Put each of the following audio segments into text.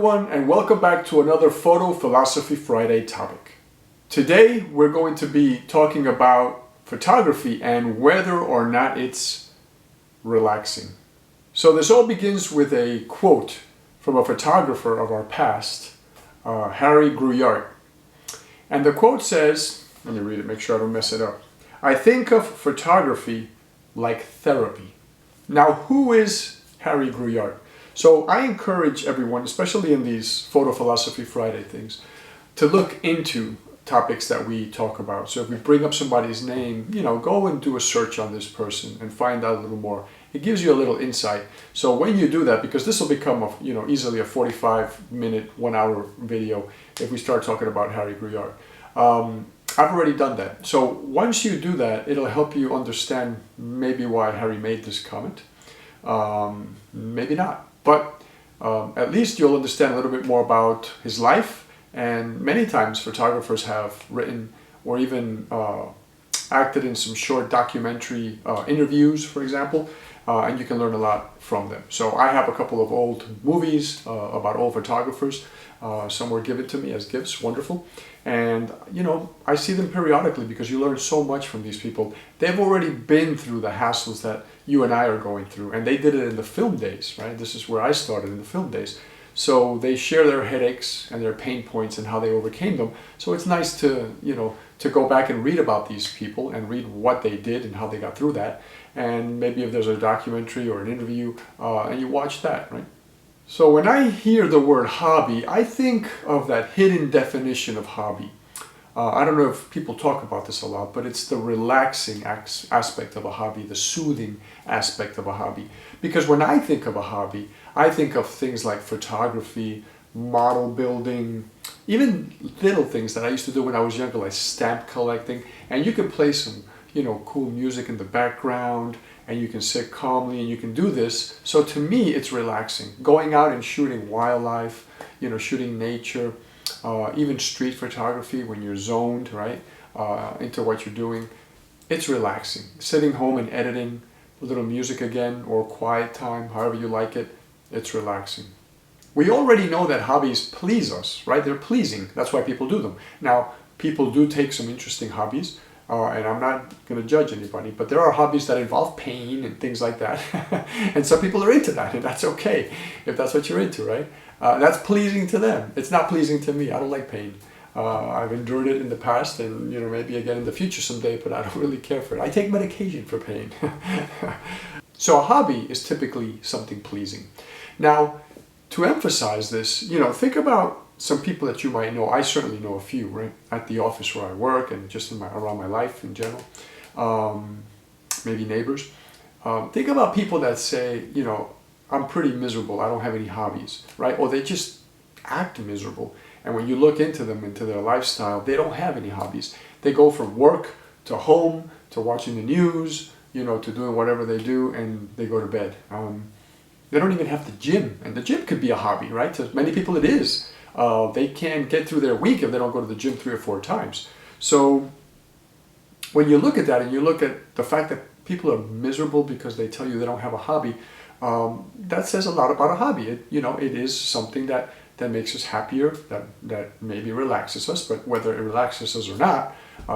everyone, and welcome back to another Photo Philosophy Friday topic. Today we're going to be talking about photography and whether or not it's relaxing. So this all begins with a quote from a photographer of our past, Harry Gruyaert. And the quote says, let me read it, make sure I don't mess it up. "I think of photography like therapy." Now, who is Harry Gruyaert? So I encourage everyone, especially in these Photo Philosophy Friday things, to look into topics that we talk about. So if we bring up somebody's name, go and do a search on this person and find out a little more. It gives you a little insight. So when you do that, because this will become easily a 45-minute, 1-hour video if we start talking about Harry Gruyaert. I've already done that. So once you do that, it'll help you understand maybe why Harry made this comment. Maybe not. But at least you'll understand a little bit more about his life. And many times photographers have written or even acted in some short documentary interviews, for example, and you can learn a lot from them. So I have a couple of old movies about old photographers. Some were given to me as gifts, wonderful. And, I see them periodically because you learn so much from these people. They've already been through the hassles that you and I are going through. And they did it in the film days, right? This is where I started, in the film days. So they share their headaches and their pain points and how they overcame them. So it's nice to, to go back and read about these people and read what they did and how they got through that. And maybe if there's a documentary or an interview, and you watch that, right? So when I hear the word hobby, I think of that hidden definition of hobby. I don't know if people talk about this a lot, but it's the relaxing aspect of a hobby, the soothing aspect of a hobby. Because when I think of a hobby, I think of things like photography, model building, even little things that I used to do when I was younger, like stamp collecting. And you can play some, cool music in the background, and you can sit calmly and you can do this. So to me, it's relaxing. Going out and shooting wildlife, shooting nature, even street photography when you're zoned, right, into what you're doing. It's relaxing. Sitting home and editing, a little music again, or quiet time, however you like it, it's relaxing. We already know that hobbies please us, right? They're pleasing. That's why people do them. Now, people do take some interesting hobbies. And I'm not going to judge anybody, but there are hobbies that involve pain and things like that. And some people are into that, and that's okay if that's what you're into, right? That's pleasing to them. It's not pleasing to me. I don't like pain. I've endured it in the past and, maybe again in the future someday, but I don't really care for it. I take medication for pain. So a hobby is typically something pleasing. Now, to emphasize this, think about some people that you might know. I certainly know a few, right? At the office where I work and just around my life in general. Maybe neighbors. Think about people that say, I'm pretty miserable. I don't have any hobbies, right? Or they just act miserable. And when you look into them, into their lifestyle, they don't have any hobbies. They go from work to home, to watching the news, to doing whatever they do, and they go to bed. They don't even have the gym. And the gym could be a hobby, right? To many people it is. They can't get through their week if they don't go to the gym 3 or 4 times. So when you look at that and you look at the fact that people are miserable because they tell you they don't have a hobby, that says a lot about a hobby. It is something that makes us happier, that maybe relaxes us, but whether it relaxes us or not,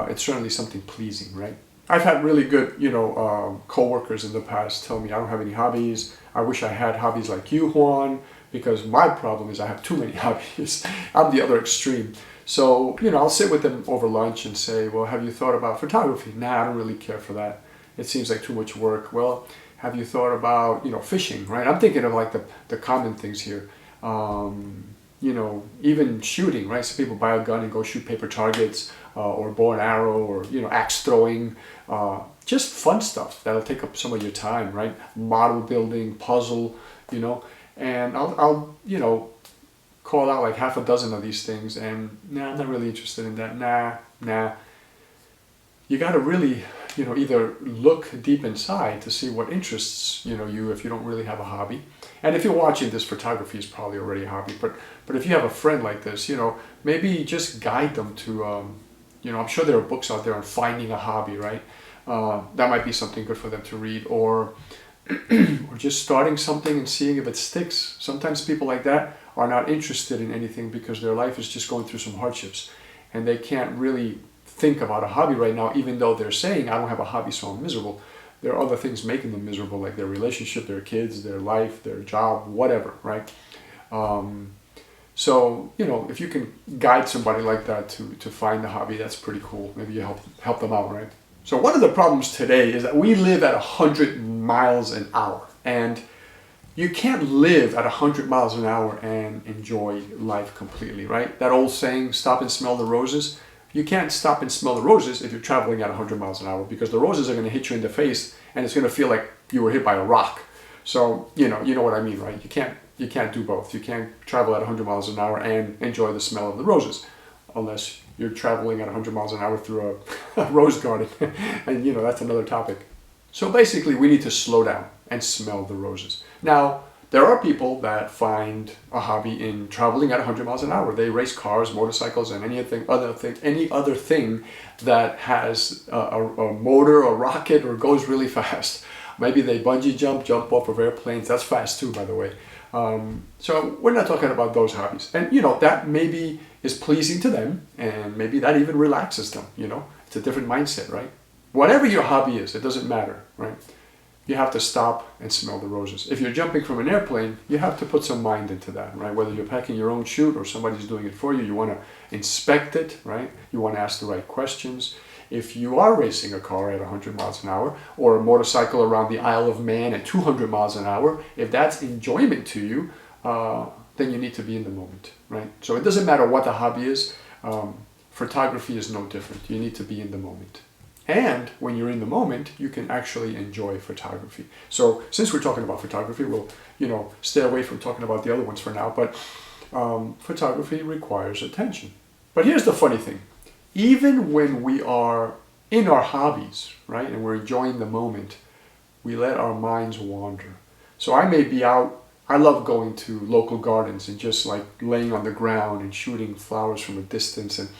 it's certainly something pleasing, right? I've had really good, co-workers in the past tell me I don't have any hobbies. I wish I had hobbies like you, Juan, because my problem is I have too many hobbies. I'm the other extreme. So, I'll sit with them over lunch and say, well, have you thought about photography? Nah, I don't really care for that. It seems like too much work. Well, have you thought about, fishing, right? I'm thinking of like the common things here. Even shooting, right? So people buy a gun and go shoot paper targets, or bow and arrow, or, axe throwing, just fun stuff that'll take up some of your time, right? Model building, puzzle, and I'll call out like half a dozen of these things, and nah, I'm not really interested in that. Nah. You got to really, either look deep inside to see what interests, you if you don't really have a hobby. And if you're watching this, photography is probably already a hobby. But if you have a friend like this, maybe just guide them to, I'm sure there are books out there on finding a hobby, right? That might be something good for them to read, or just starting something and seeing if it sticks. Sometimes people like that are not interested in anything because their life is just going through some hardships and they can't really think about a hobby right now, even though they're saying, I don't have a hobby, so I'm miserable. There are other things making them miserable, like their relationship, their kids, their life, their job, whatever, right? So, if you can guide somebody like that to find a hobby, that's pretty cool. Maybe you help them out, right? So one of the problems today is that we live at 100 miles an hour. And you can't live at 100 miles an hour and enjoy life completely, right? That old saying, stop and smell the roses. You can't stop and smell the roses if you're traveling at 100 miles an hour, because the roses are going to hit you in the face and it's going to feel like you were hit by a rock. So, you know what I mean, right? You can't do both. You can't travel at 100 miles an hour and enjoy the smell of the roses, unless you're traveling at 100 miles an hour through a rose garden. And, that's another topic. So basically, we need to slow down and smell the roses. Now, there are people that find a hobby in traveling at 100 miles an hour. They race cars, motorcycles, and any other thing that has a motor, a rocket, or goes really fast. Maybe they bungee jump off of airplanes. That's fast too, by the way. So we're not talking about those hobbies. And, that maybe is pleasing to them, and maybe that even relaxes them, It's a different mindset, right? Whatever your hobby is, it doesn't matter, right? You have to stop and smell the roses. If you're jumping from an airplane, you have to put some mind into that, right? Whether you're packing your own chute or somebody's doing it for you, you want to inspect it, right? You want to ask the right questions. If you are racing a car at 100 miles an hour, or a motorcycle around the Isle of Man at 200 miles an hour, if that's enjoyment to you, then you need to be in the moment, right? So it doesn't matter what the hobby is. Photography is no different. You need to be in the moment. And when you're in the moment, you can actually enjoy photography. So since we're talking about photography, we'll, stay away from talking about the other ones for now. But photography requires attention. But here's the funny thing. Even when we are in our hobbies, right, and we're enjoying the moment, we let our minds wander. So I may be out. I love going to local gardens and just like laying on the ground and shooting flowers from a distance. And,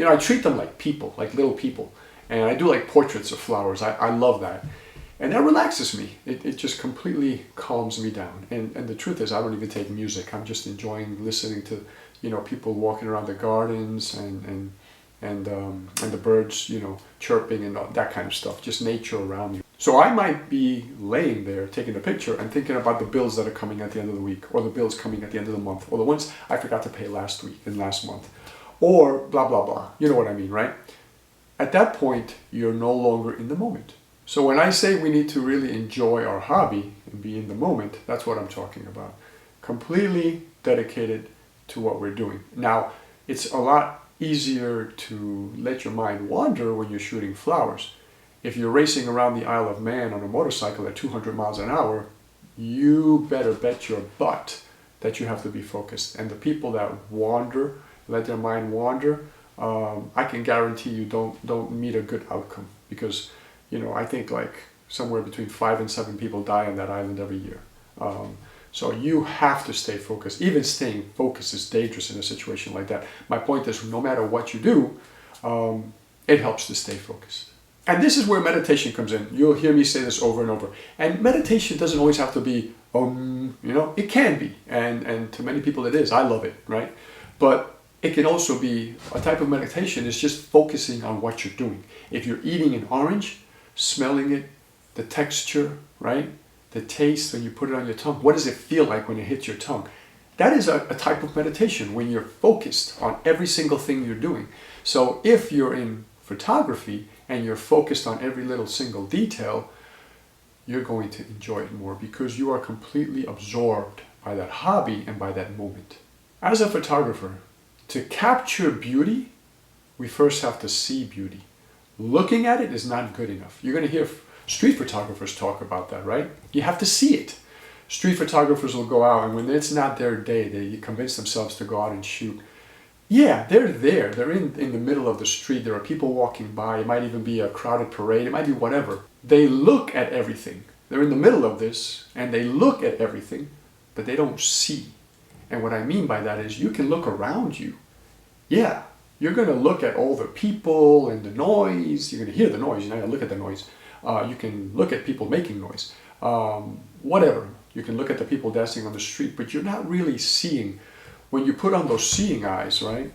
I treat them like people, like little people. And I do like portraits of flowers. I love that. And that relaxes me. It just completely calms me down. And the truth is, I don't even take music. I'm just enjoying listening to, people walking around the gardens and the birds, chirping and that kind of stuff. Just nature around me. So I might be laying there taking a picture and thinking about the bills that are coming at the end of the week, or the bills coming at the end of the month, or the ones I forgot to pay last week and last month, or blah, blah, blah. You know what I mean, right? At that point, you're no longer in the moment. So when I say we need to really enjoy our hobby and be in the moment, that's what I'm talking about. Completely dedicated to what we're doing. Now, it's a lot easier to let your mind wander when you're shooting flowers. If you're racing around the Isle of Man on a motorcycle at 200 miles an hour, you better bet your butt that you have to be focused. And the people that wander, let their mind wander, I can guarantee you don't meet a good outcome, because I think like somewhere between 5 and 7 people die on that island every year. So you have to stay focused. Even staying focused is dangerous in a situation like that. My point is, no matter what you do, it helps to stay focused. And this is where meditation comes in. You'll hear me say this over and over. And meditation doesn't always have to be, it can be. And to many people it is. I love it, right? But it can also be a type of meditation is just focusing on what you're doing. If you're eating an orange, smelling it, the texture, right? The taste when you put it on your tongue. What does it feel like when it hits your tongue? That is a type of meditation when you're focused on every single thing you're doing. So if you're in photography and you're focused on every little single detail, you're going to enjoy it more because you are completely absorbed by that hobby and by that moment. As a photographer, to capture beauty, we first have to see beauty. Looking at it is not good enough. You're going to hear street photographers talk about that, right? You have to see it. Street photographers will go out, and when it's not their day, they convince themselves to go out and shoot. Yeah, they're there. They're in the middle of the street. There are people walking by. It might even be a crowded parade. It might be whatever. They look at everything. They're in the middle of this, and they look at everything, but they don't see. And what I mean by that is you can look around you. Yeah, you're going to look at all the people and the noise. You're going to hear the noise. You're not going to look at the noise. You can look at people making noise. Whatever. You can look at the people dancing on the street, but you're not really seeing when you put on those seeing eyes, right?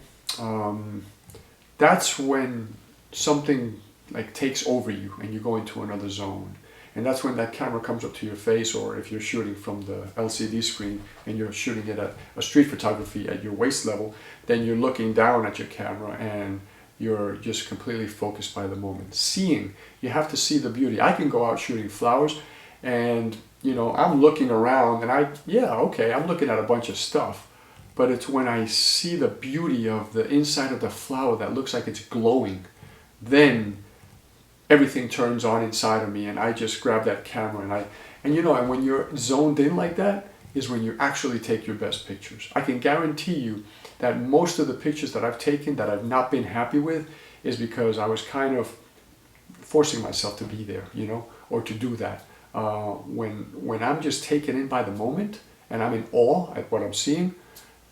That's when something like takes over you and you go into another zone. And that's when that camera comes up to your face, or if you're shooting from the LCD screen and you're shooting it at a street photography at your waist level, then you're looking down at your camera and you're just completely focused by the moment. Seeing, you have to see the beauty. I can go out shooting flowers and, you know, I'm looking around and I'm looking at a bunch of stuff. But it's when I see the beauty of the inside of the flower that looks like it's glowing, then everything turns on inside of me and I just grab that camera and when you're zoned in like that is when you actually take your best pictures. I can guarantee you that most of the pictures that I've taken that I've not been happy with is because I was kind of forcing myself to be there, you know, or to do that. When I'm just taken in by the moment and I'm in awe at what I'm seeing,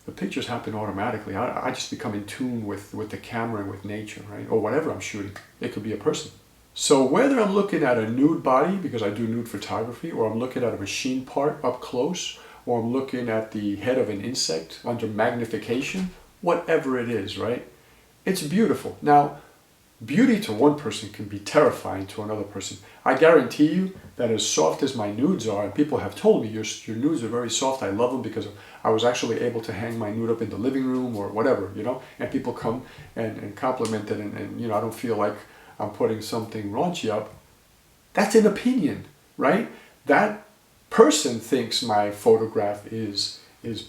the pictures happen automatically. I just become in tune with the camera and with nature, right? Or whatever I'm shooting. It could be a person. So whether I'm looking at a nude body, because I do nude photography, or I'm looking at a machine part up close, or I'm looking at the head of an insect under magnification, whatever it is, right? It's beautiful. Now, beauty to one person can be terrifying to another person. I guarantee you that as soft as my nudes are, and people have told me your nudes are very soft, I love them because I was actually able to hang my nude up in the living room or whatever, you know, and people come and compliment it and you know, I don't feel like I'm putting something raunchy up. That's an opinion, right? That person thinks my photograph is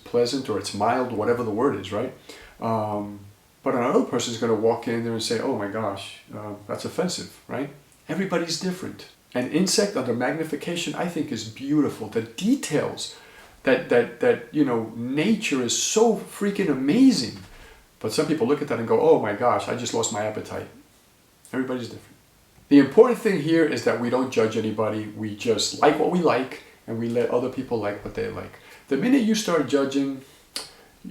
pleasant or it's mild, whatever the word is, right? But another person is going to walk in there and say, oh my gosh, that's offensive, right? Everybody's different. An insect under magnification, I think, is beautiful. The details that you know, nature is so freaking amazing. But some people look at that and go, oh my gosh, I just lost my appetite. Everybody's different. The important thing here is that we don't judge anybody. We just like what we like and we let other people like what they like. The minute you start judging,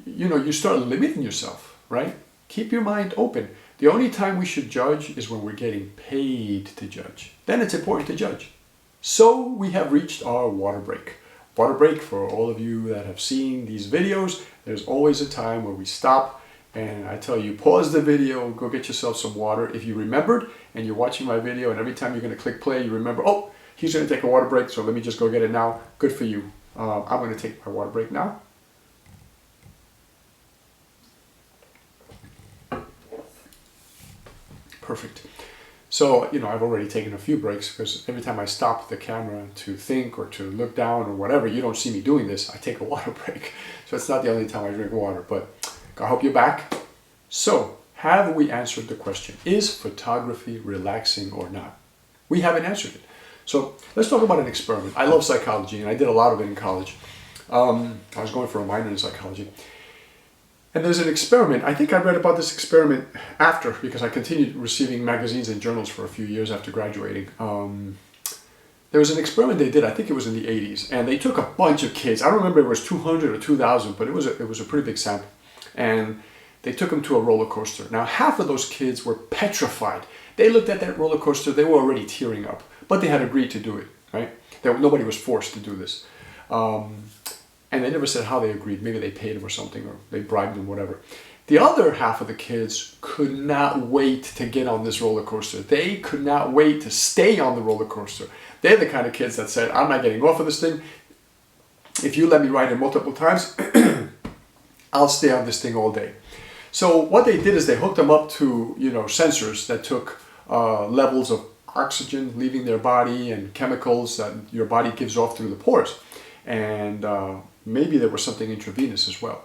you know, you start limiting yourself, right? Keep your mind open. The only time we should judge is when we're getting paid to judge. Then it's important to judge. So we have reached our water break. Water break, for all of you that have seen these videos, there's always a time where we stop and I tell you, pause the video, go get yourself some water. If you remembered and you're watching my video and every time you're going to click play, you remember, oh, he's going to take a water break, so let me just go get it now. Good for you. I'm going to take my water break now. Perfect. So, you know, I've already taken a few breaks because every time I stop the camera to think or to look down or whatever, you don't see me doing this, I take a water break. So it's not the only time I drink water, but I hope you're back. So, have we answered the question, is photography relaxing or not? We haven't answered it. So, let's talk about an experiment. I love psychology and I did a lot of it in college. I was going for a minor in psychology. And there's an experiment, I think I read about this experiment after, because I continued receiving magazines and journals for a few years after graduating. There was an experiment they did, I think it was in the 80s, and they took a bunch of kids. I don't remember if it was 200 or 2,000, but it was a pretty big sample. And they took them to a roller coaster. Now, half of those kids were petrified. They looked at that roller coaster, they were already tearing up, but they had agreed to do it, right? Nobody was forced to do this. And they never said how they agreed. Maybe they paid them or something, or they bribed them, whatever. The other half of the kids could not wait to get on this roller coaster. They could not wait to stay on the roller coaster. They're the kind of kids that said, I'm not getting off of this thing. If you let me ride it multiple times, I'll stay on this thing all day. So what they did is they hooked them up to, you know, sensors that took levels of oxygen leaving their body and chemicals that your body gives off through the pores. And maybe there was something intravenous as well.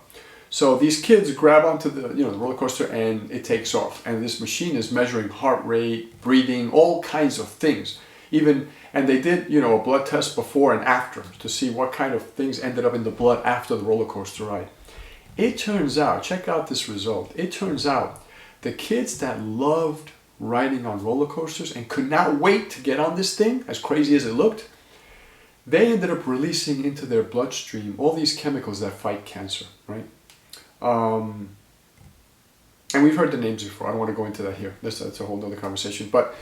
So these kids grab onto the roller coaster and it takes off. And this machine is measuring heart rate, breathing, all kinds of things. And they did, you know, a blood test before and after to see what kind of things ended up in the blood after the roller coaster ride. It turns out, check out this result. It turns out the kids that loved riding on roller coasters and could not wait to get on this thing, as crazy as it looked, they ended up releasing into their bloodstream all these chemicals that fight cancer, right? And we've heard the names before. I don't want to go into that here. That's a whole other conversation. But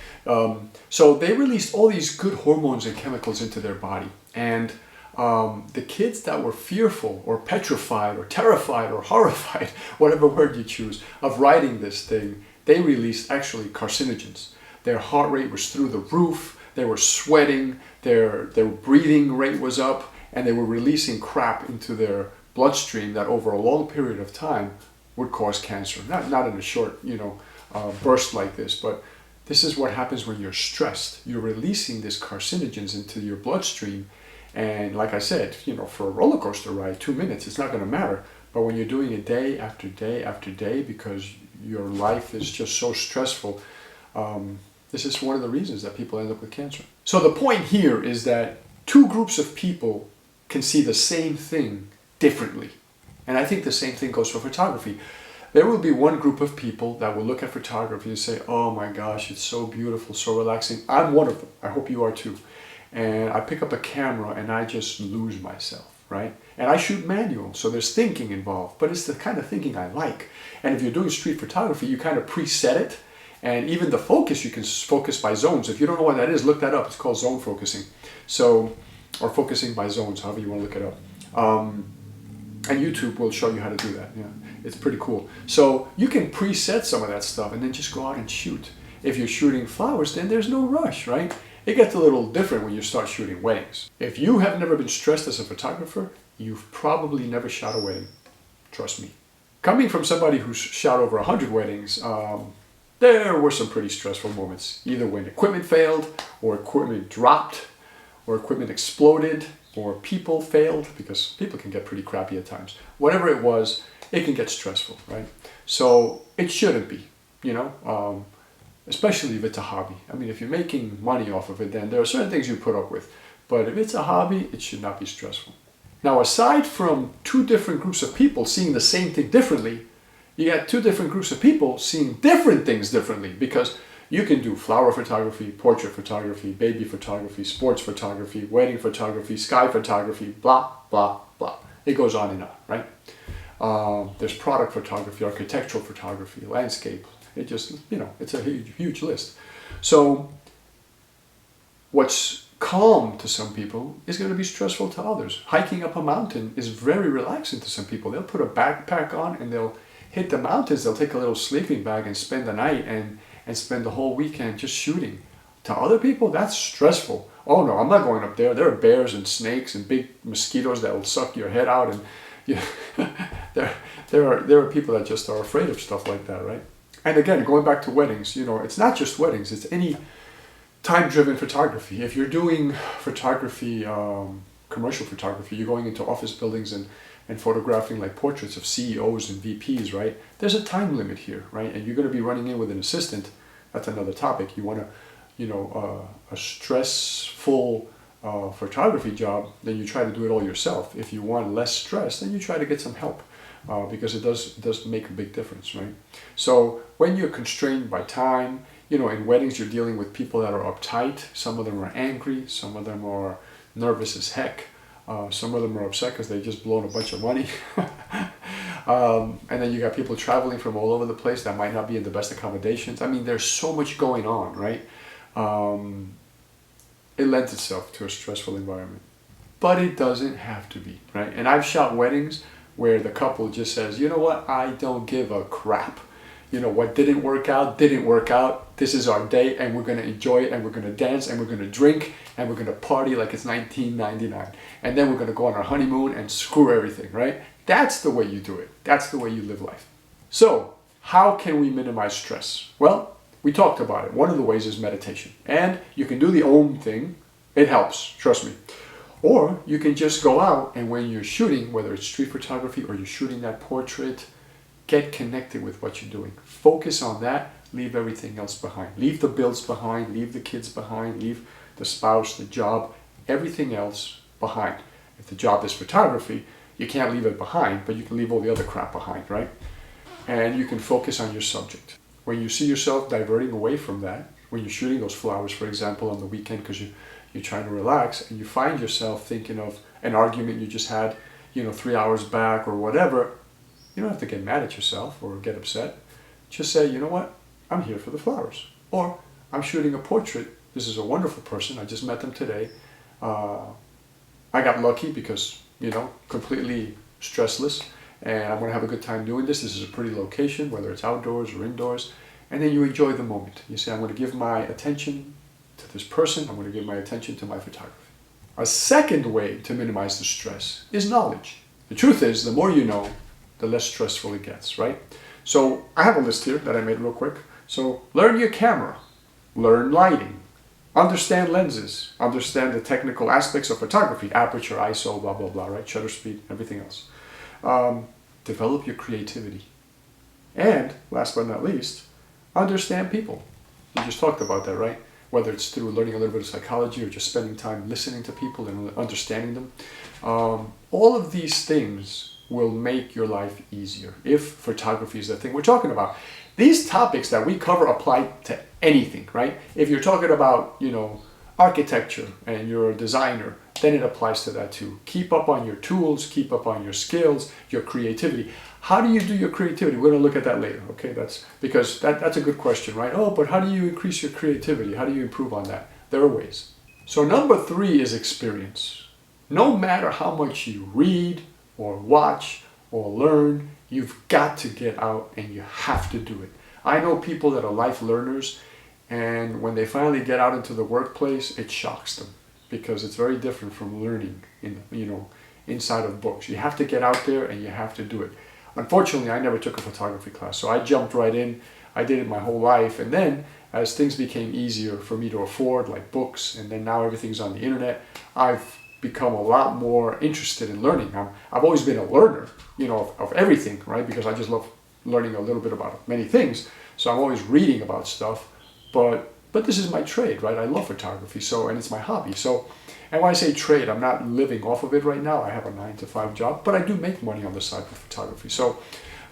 so they released all these good hormones and chemicals into their body. And The kids that were fearful or petrified or terrified or horrified, whatever word you choose, of riding this thing, they released actually carcinogens. Their heart rate was through the roof, they were sweating, their breathing rate was up, and they were releasing crap into their bloodstream that over a long period of time would cause cancer. Not in a short, burst like this, but this is what happens when you're stressed. You're releasing these carcinogens into your bloodstream. And like I said, for a roller coaster ride, 2 minutes, it's not going to matter. But when you're doing it day after day after day because your life is just so stressful, this is one of the reasons that people end up with cancer. So the point here is that two groups of people can see the same thing differently. And I think the same thing goes for photography. There will be one group of people that will look at photography and say, oh my gosh, it's so beautiful, so relaxing. I'm one of them. I hope you are too. And I pick up a camera and I just lose myself, right? And I shoot manual, so there's thinking involved, but it's the kind of thinking I like. And if you're doing street photography, you kind of preset it. And even the focus, you can focus by zones. If you don't know what that is, look that up. It's called zone focusing. So, or focusing by zones, however you want to look it up. And YouTube will show you how to do that. Yeah, it's pretty cool. So you can preset some of that stuff and then just go out and shoot. If you're shooting flowers, then there's no rush, right? It gets a little different when you start shooting weddings. If you have never been stressed as a photographer, you've probably never shot a wedding. Trust me. Coming from somebody who's shot over 100 weddings, there were some pretty stressful moments. Either when equipment failed, or equipment dropped, or equipment exploded, or people failed, because people can get pretty crappy at times. Whatever it was, it can get stressful, right? So it shouldn't be, especially if it's a hobby. I mean, if you're making money off of it, then there are certain things you put up with. But if it's a hobby, it should not be stressful. Now, aside from two different groups of people seeing the same thing differently, you got two different groups of people seeing different things differently, because you can do flower photography, portrait photography, baby photography, sports photography, wedding photography, sky photography, blah, blah, blah. It goes on and on, right? There's product photography, architectural photography, landscape. It just, it's a huge, huge list. So what's calm to some people is going to be stressful to others. Hiking up a mountain is very relaxing to some people. They'll put a backpack on and they'll hit the mountains. They'll take a little sleeping bag and spend the night and spend the whole weekend just shooting. To other people, that's stressful. Oh no, I'm not going up there. There are bears and snakes and big mosquitoes that will suck your head out. And there are people that just are afraid of stuff like that, right? And again, going back to weddings, it's not just weddings. It's any time-driven photography. If you're doing photography, commercial photography, you're going into office buildings and photographing like portraits of CEOs and VPs, right? There's a time limit here, right? And you're going to be running in with an assistant. That's another topic. You want to, a stressful photography job, then you try to do it all yourself. If you want less stress, then you try to get some help because it does make a big difference, right? So when you're constrained by time, in weddings you're dealing with people that are uptight. Some of them are angry. Some of them are nervous as heck. Some of them are upset because they just blown a bunch of money. And then you got people traveling from all over the place that might not be in the best accommodations. I mean, there's so much going on, right? It lends itself to a stressful environment. But it doesn't have to be, right? And I've shot weddings where the couple just says, you know what, I don't give a crap. What didn't work out, didn't work out. This is our day and we're going to enjoy it and we're going to dance and we're going to drink and we're going to party like it's 1999. And then we're going to go on our honeymoon and screw everything, right? That's the way you do it. That's the way you live life. So, how can we minimize stress? Well, we talked about it. One of the ways is meditation. And you can do the Om thing. It helps, trust me. Or you can just go out and when you're shooting, whether it's street photography or you're shooting that portrait, get connected with what you're doing. Focus on that. Leave everything else behind. Leave the bills behind. Leave the kids behind. Leave the spouse, the job, everything else behind. If the job is photography, you can't leave it behind, but you can leave all the other crap behind, right? And you can focus on your subject. When you see yourself diverting away from that, when you're shooting those flowers, for example, on the weekend because you're trying to relax and you find yourself thinking of an argument you just had, 3 hours back or whatever, you don't have to get mad at yourself or get upset. Just say, you know what? I'm here for the flowers. Or I'm shooting a portrait. This is a wonderful person. I just met them today. I got lucky because, completely stressless, and I'm going to have a good time doing this. This is a pretty location, whether it's outdoors or indoors, and then you enjoy the moment. You say, I'm going to give my attention to this person. I'm going to give my attention to my photography. A second way to minimize the stress is knowledge. The truth is, the more you know, the less stressful it gets, right? So I have a list here that I made real quick. So learn your camera, learn lighting, understand lenses, understand the technical aspects of photography, aperture, ISO, blah, blah, blah, right? Shutter speed, everything else. Develop your creativity. And last but not least, understand people. We just talked about that, right? Whether it's through learning a little bit of psychology or just spending time listening to people and understanding them. All of these things will make your life easier if photography is the thing we're talking about. These topics that we cover apply to anything, right? If you're talking about, architecture and you're a designer, then it applies to that too. Keep up on your tools, keep up on your skills, your creativity. How do you do your creativity? We're going to look at that later, okay? That's a good question, right? Oh, but how do you increase your creativity? How do you improve on that? There are ways. So number 3 is experience. No matter how much you read or watch or learn, you've got to get out and you have to do it. I know people that are life learners, and when they finally get out into the workplace, it shocks them because it's very different from learning inside of books. You have to get out there and you have to do it. Unfortunately, I never took a photography class, so I jumped right in. I did it my whole life, and then as things became easier for me to afford, like books, and then now everything's on the internet, I've become a lot more interested in learning. I've always been a learner, of everything, right? Because I just love learning a little bit about many things. So I'm always reading about stuff, but this is my trade, right? I love photography, and it's my hobby. So, and when I say trade, I'm not living off of it right now. I have a 9-to-5 job, but I do make money on the side for photography. So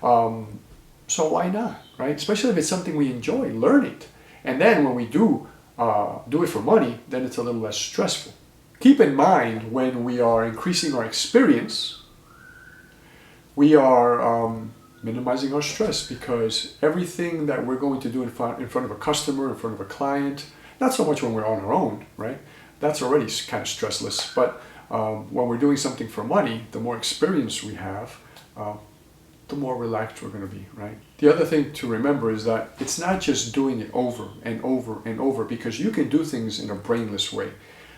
why not, right? Especially if it's something we enjoy, learn it. And then when we do it for money, then it's a little less stressful. Keep in mind, when we are increasing our experience, we are minimizing our stress, because everything that we're going to do in front of a customer, in front of a client, not so much when we're on our own, right? That's already kind of stressless. But when we're doing something for money, the more experience we have, the more relaxed we're going to be, right? The other thing to remember is that it's not just doing it over and over and over, because you can do things in a brainless way.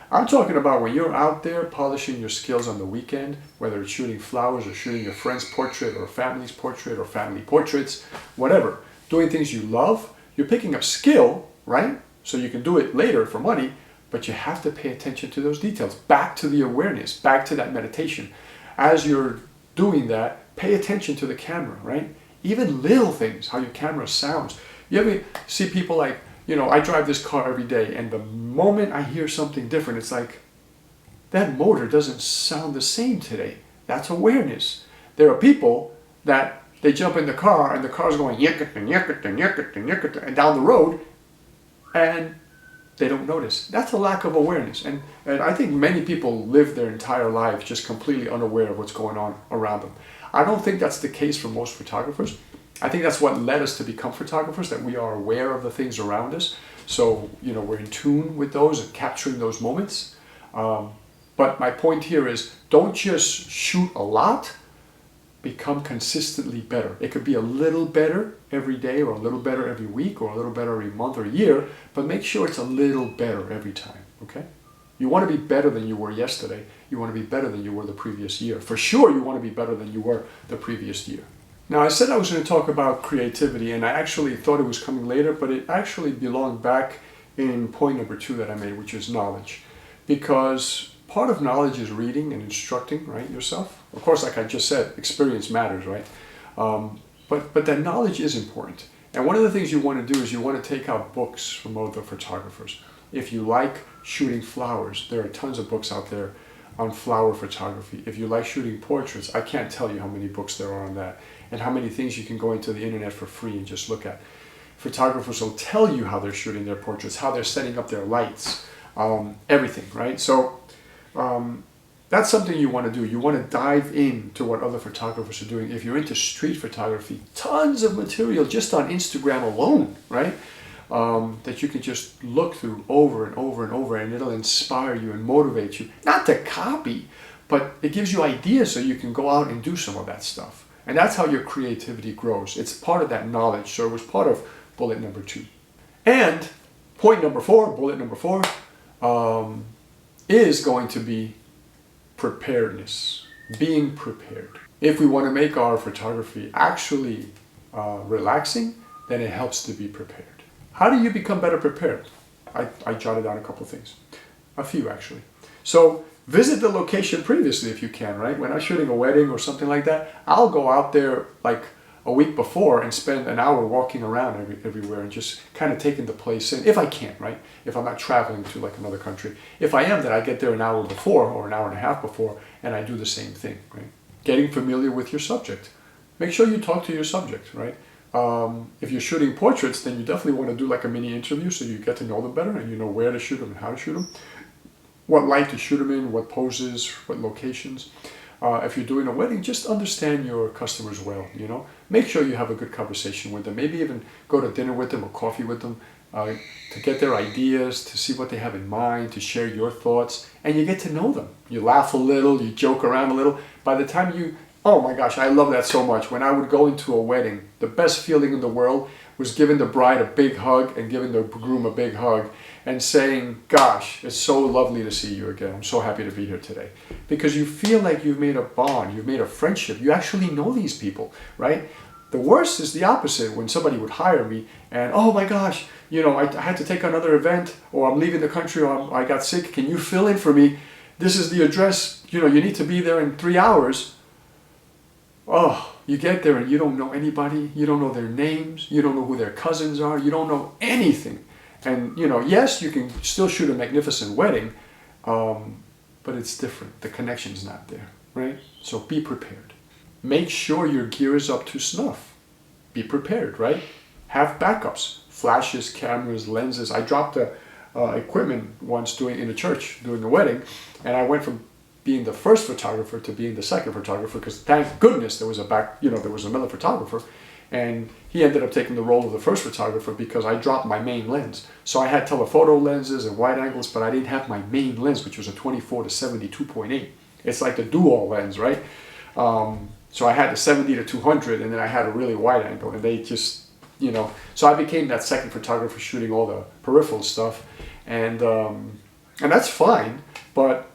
I'm talking about when you're out there polishing your skills on the weekend, whether it's shooting flowers or shooting a friend's portrait or a family's portrait or family portraits, whatever, doing things you love, you're picking up skill, right? So you can do it later for money, but you have to pay attention to those details. Back to the awareness, back to that meditation. As you're doing that, pay attention to the camera, right? Even little things, how your camera sounds. You ever see people like, I drive this car every day, and the moment I hear something different, it's like, that motor doesn't sound the same today. That's awareness. There are people that they jump in the car, and the car's going and down the road, and they don't notice. That's a lack of awareness. And I think many people live their entire lives just completely unaware of what's going on around them. I don't think that's the case for most photographers. I think that's what led us to become photographers, that we are aware of the things around us. So, we're in tune with those and capturing those moments. But my point here is, don't just shoot a lot, become consistently better. It could be a little better every day, or a little better every week, or a little better every month or year, but make sure it's a little better every time, okay? You want to be better than you were yesterday. You want to be better than you were the previous year. For sure, you want to be better than you were the previous year. Now, I said I was going to talk about creativity, and I actually thought it was coming later, but it actually belonged back in point number 2 that I made, which is knowledge. Because part of knowledge is reading and instructing, right, yourself. Of course, like I just said, experience matters, right? But that knowledge is important. And one of the things you want to do is you want to take out books from other photographers. If you like shooting flowers, there are tons of books out there on flower photography. If you like shooting portraits, I can't tell you how many books there are on that, and how many things you can go into the internet for free and just look at. Photographers will tell you how they're shooting their portraits, how they're setting up their lights, everything, right? So that's something you want to do. You want to dive into what other photographers are doing. If you're into street photography, tons of material just on Instagram alone, right? that you can just look through over and over and over, and it'll inspire you and motivate you. Not to copy, but it gives you ideas so you can go out and do some of that stuff. And that's how your creativity grows. It's part of that knowledge. So it was part of bullet number 2. And point number 4, bullet number 4, is going to be preparedness. Being prepared. If we want to make our photography actually relaxing, then it helps to be prepared. How do you become better prepared? I jotted down a couple of things. A few, actually. So visit the location previously if you can, right? When I'm shooting a wedding or something like that, I'll go out there like a week before and spend an hour walking around everywhere and just kind of taking the place in, if I can, right? If I'm not traveling to like another country. If I am, then I get there an hour before or an hour and a half before, and I do the same thing, right? Getting familiar with your subject. Make sure you talk to your subject, right? If you're shooting portraits, then you definitely want to do like a mini interview so you get to know them better and you know where to shoot them and how to shoot them. What light to shoot them in, what poses, what locations. If you're doing a wedding, just understand your customers well, you know. Make sure you have a good conversation with them. Maybe even go to dinner with them or coffee with them to get their ideas, to see what they have in mind, to share your thoughts, and you get to know them. You laugh a little, you joke around a little. By the time you, oh my gosh, I love that so much. When I would go into a wedding, the best feeling in the world was giving the bride a big hug and giving the groom a big hug and saying, gosh, it's so lovely to see you again. I'm so happy to be here today. Because you feel like you've made a bond, you've made a friendship. You actually know these people, right? The worst is the opposite, when somebody would hire me and, oh my gosh, you know, I had to take another event, or I'm leaving the country, or I got sick. Can you fill in for me? This is the address, you know, you need to be there in 3 hours. Oh, you get there and you don't know anybody, you don't know their names, you don't know who their cousins are, you don't know anything. And, you know, yes, you can still shoot a magnificent wedding, but it's different. The connection's not there, right? So be prepared. Make sure your gear is up to snuff. Be prepared, right? Have backups, flashes, cameras, lenses. I dropped the equipment once in a church doing a wedding, and I went from being the first photographer to being the second photographer, because thank goodness there was there was another photographer, and he ended up taking the role of the first photographer because I dropped my main lens. So I had telephoto lenses and wide angles, but I didn't have my main lens, which was a 24 to 72.8. It's like the do-all lens, right? So I had the 70 to 200, and then I had a really wide angle, and they just, you know, so I became that second photographer shooting all the peripheral stuff, and that's fine, but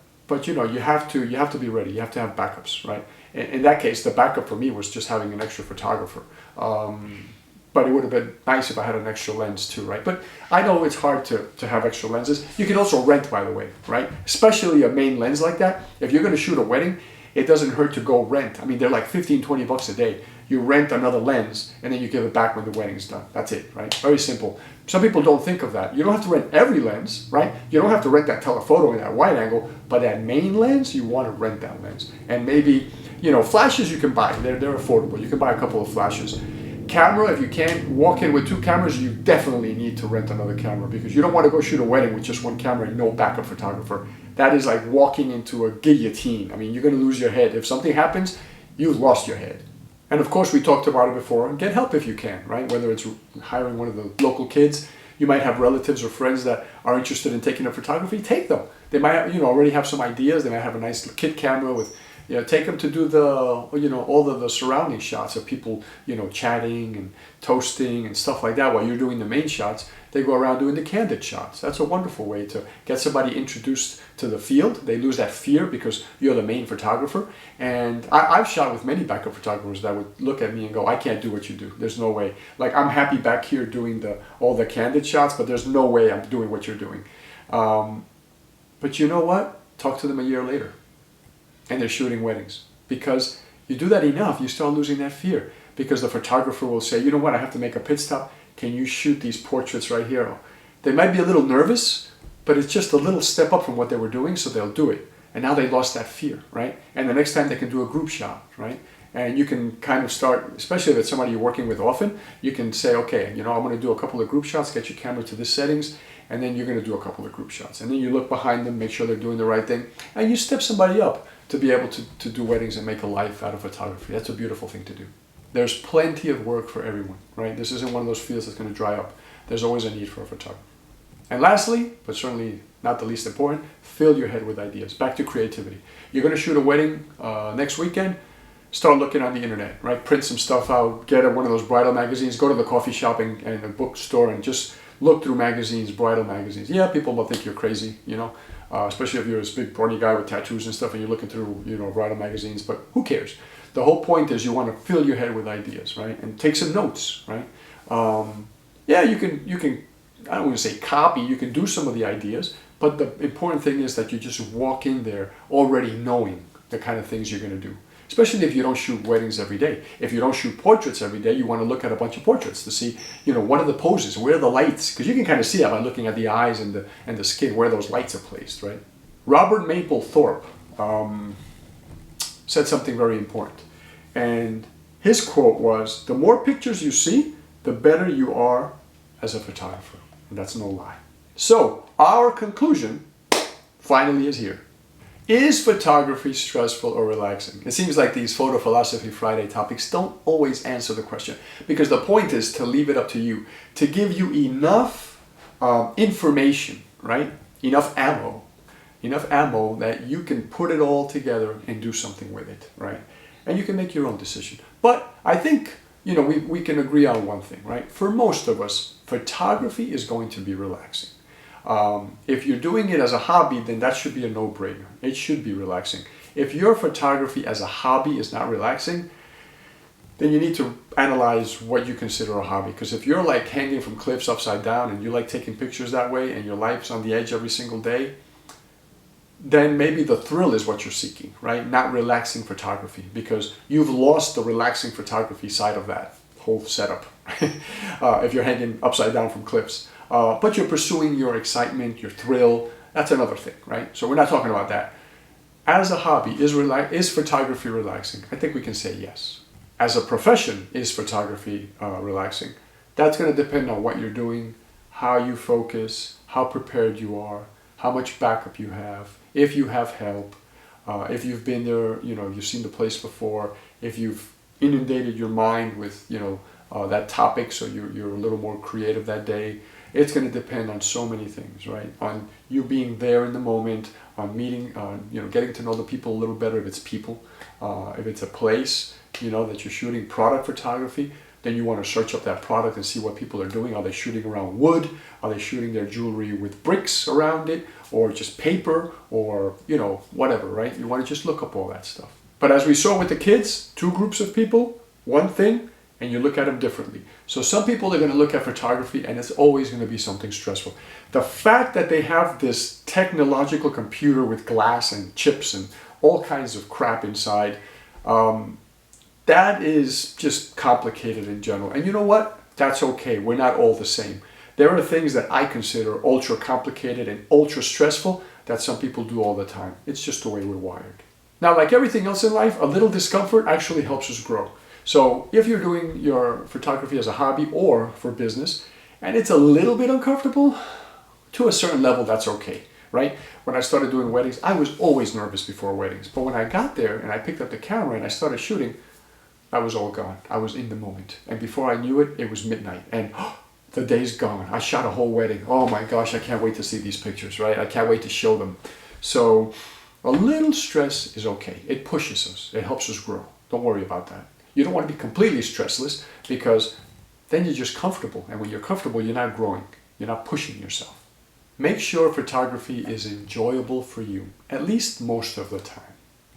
you know, you have to be ready. You have to have backups, right? In that case, the backup for me was just having an extra photographer. But it would have been nice if I had an extra lens too, right? But I know it's hard to have extra lenses. You can also rent, by the way, right? Especially a main lens like that. If you're going to shoot a wedding, it doesn't hurt to go rent. I mean, they're like 15, 20 bucks a day. You rent another lens, and then you give it back when the wedding's done. That's it, right? Very simple. Some people don't think of that. You don't have to rent every lens, right? You don't have to rent that telephoto and that wide angle, but that main lens, you want to rent that lens. And maybe, you know, flashes you can buy. They're affordable. You can buy a couple of flashes. Camera, if you can't walk in with 2 cameras, you definitely need to rent another camera, because you don't want to go shoot a wedding with just 1 camera and no backup photographer. That is like walking into a guillotine. I mean, you're going to lose your head. If something happens, you've lost your head. And of course, we talked about it before, and get help if you can, right? Whether it's hiring one of the local kids, you might have relatives or friends that are interested in taking up photography, take them. They might have, already have some ideas. They might have a nice kit camera with, take them to do the, all of the surrounding shots of people, chatting and toasting and stuff like that while you're doing the main shots. They go around doing the candid shots. That's a wonderful way to get somebody introduced to the field. They lose that fear because you're the main photographer. And I've shot with many backup photographers that would look at me and go, I can't do what you do. There's no way. Like, I'm happy back here doing all the candid shots, but there's no way I'm doing what you're doing. But you know what? Talk to them a year later. And they're shooting weddings. Because you do that enough, you start losing that fear. Because the photographer will say, you know what, I have to make a pit stop. Can you shoot these portraits right here? They might be a little nervous, but it's just a little step up from what they were doing, so they'll do it. And now they lost that fear, right? And the next time they can do a group shot, right? And you can kind of start, especially if it's somebody you're working with often, you can say, okay, I'm going to do a couple of group shots, get your camera to the settings, and then you're going to do a couple of group shots. And then you look behind them, make sure they're doing the right thing, and you step somebody up to be able to do weddings and make a life out of photography. That's a beautiful thing to do. There's plenty of work for everyone, right? This isn't one of those fields that's going to dry up. There's always a need for a photographer. And lastly, but certainly not the least important, fill your head with ideas. Back to creativity. You're going to shoot a wedding next weekend. Start looking on the internet, right? Print some stuff out, get one of those bridal magazines, go to the coffee shop and a bookstore and just look through magazines, bridal magazines. Yeah, people will think you're crazy, you know, especially if you're this big brawny guy with tattoos and stuff and you're looking through, you know, bridal magazines, but who cares? The whole point is you want to fill your head with ideas, right? And take some notes, right? Yeah, you can, I don't want to say copy, you can do some of the ideas, but the important thing is that you just walk in there already knowing the kind of things you're going to do. Especially if you don't shoot weddings every day. If you don't shoot portraits every day, you want to look at a bunch of portraits to see, you know, what are the poses, where are the lights? Because you can kind of see that by looking at the eyes and the skin, where those lights are placed, right? Robert Mapplethorpe said something very important. And his quote was, "The more pictures you see, the better you are as a photographer." And that's no lie. So, our conclusion finally is here. Is photography stressful or relaxing? It seems like these Photo Philosophy Friday topics don't always answer the question, because the point is to leave it up to you, to give you enough information, right? Enough ammo that you can put it all together and do something with it, right? And you can make your own decision. But I think, you know, we can agree on one thing, right? For most of us, photography is going to be relaxing. If you're doing it as a hobby, then that should be a no-brainer. It should be relaxing. If your photography as a hobby is not relaxing, then you need to analyze what you consider a hobby. Because if you're like hanging from cliffs upside down and you like taking pictures that way and your life's on the edge every single day, then maybe the thrill is what you're seeking, right? Not relaxing photography, because you've lost the relaxing photography side of that whole setup if you're hanging upside down from cliffs. But you're pursuing your excitement, your thrill. That's another thing, right? So we're not talking about that. As a hobby, is photography relaxing? I think we can say yes. As a profession, is photography relaxing? That's going to depend on what you're doing, how you focus, how prepared you are, how much backup you have, if you have help, if you've been there, you know, you've seen the place before, if you've inundated your mind with, you know, that topic, so you're a little more creative that day. It's going to depend on so many things, right? On you being there in the moment, on meeting, you know, getting to know the people a little better if it's people. If it's a place, you know, that you're shooting product photography, then you want to search up that product and see what people are doing. Are they shooting around wood? Are they shooting their jewelry with bricks around it? Or just paper? Or, you know, whatever, right? You want to just look up all that stuff. But as we saw with the kids, two groups of people, one thing, and you look at them differently. So some people are going to look at photography and it's always going to be something stressful. The fact that they have this technological computer with glass and chips and all kinds of crap inside, that is just complicated in general. And you know what? That's okay. We're not all the same. There are things that I consider ultra complicated and ultra stressful that some people do all the time. It's just the way we're wired. Now, like everything else in life, a little discomfort actually helps us grow. So if you're doing your photography as a hobby or for business, and it's a little bit uncomfortable, to a certain level, that's okay, right? When I started doing weddings, I was always nervous before weddings. But when I got there and I picked up the camera and I started shooting, I was all gone. I was in the moment. And before I knew it, it was midnight. And the day's gone. I shot a whole wedding. Oh my gosh, I can't wait to see these pictures, right? I can't wait to show them. So a little stress is okay. It pushes us. It helps us grow. Don't worry about that. You don't want to be completely stressless, because then you're just comfortable. And when you're comfortable, you're not growing. You're not pushing yourself. Make sure photography is enjoyable for you, at least most of the time.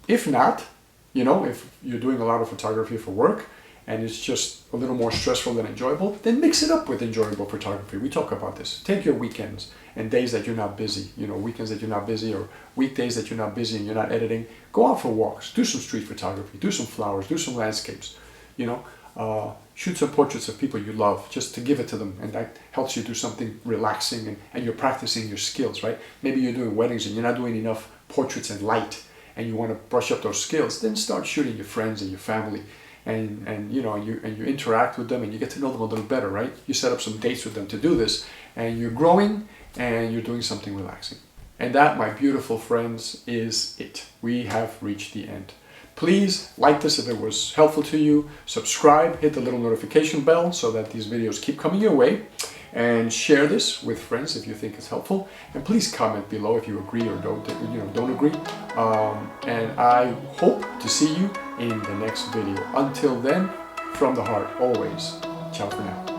If not, you know, if you're doing a lot of photography for work and it's just a little more stressful than enjoyable, then mix it up with enjoyable photography. We talk about this. Take your weekends and days that you're not busy, you know, weekends that you're not busy, or weekdays that you're not busy and you're not editing. Go out for walks, do some street photography, do some flowers, do some landscapes, you know, shoot some portraits of people you love just to give it to them, and that helps you do something relaxing, and you're practicing your skills, right? Maybe you're doing weddings and you're not doing enough portraits and light, and you want to brush up those skills. Then start shooting your friends and your family, and you know, and you interact with them and you get to know them a little better, right? You set up some dates with them to do this, and you're growing and you're doing something relaxing. And that, my beautiful friends, is it. We have reached the end. Please like this if it was helpful to you. Subscribe, hit the little notification bell so that these videos keep coming your way. And share this with friends if you think it's helpful. And please comment below if you agree or don't agree. And I hope to see you in the next video. Until then, from the heart, always. Ciao for now.